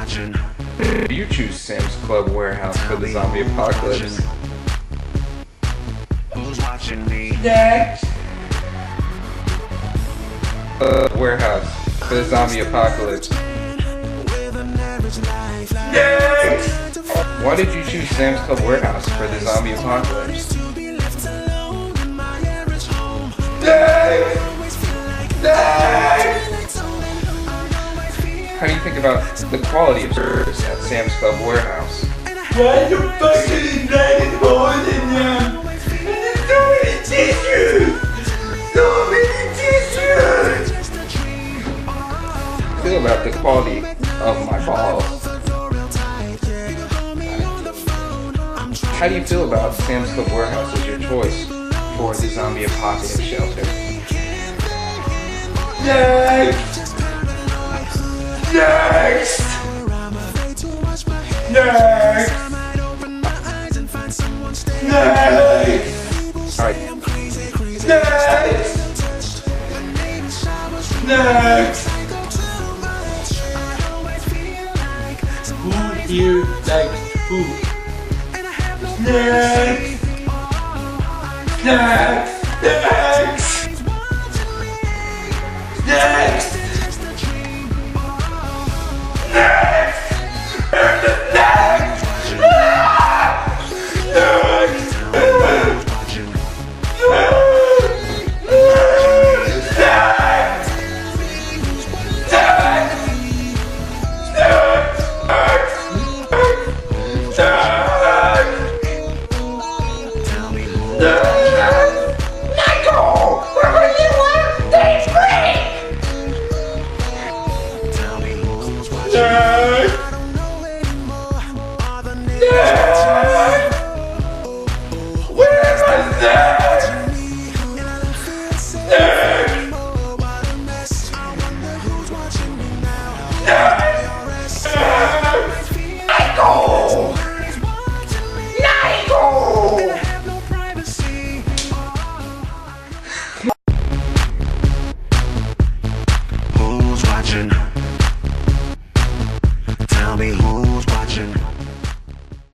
Do you choose Sam's Club Warehouse for the zombie apocalypse? Next. Warehouse for the zombie apocalypse. Next. Why did you choose Sam's Club Warehouse for the zombie apocalypse? Next. Next. How do you think about the quality of service at Sam's Club Warehouse? Why the fuck is he dragging holes in them? And there's so many tissues! So many tissues! Feel about the quality of my balls. How do you feel about Sam's Club Warehouse as your choice for the zombie apocalypse shelter? Next! Next! Next! Next! Alright, Next! Next! Who here likes food? Next! Next! Next! Next! Who's watching?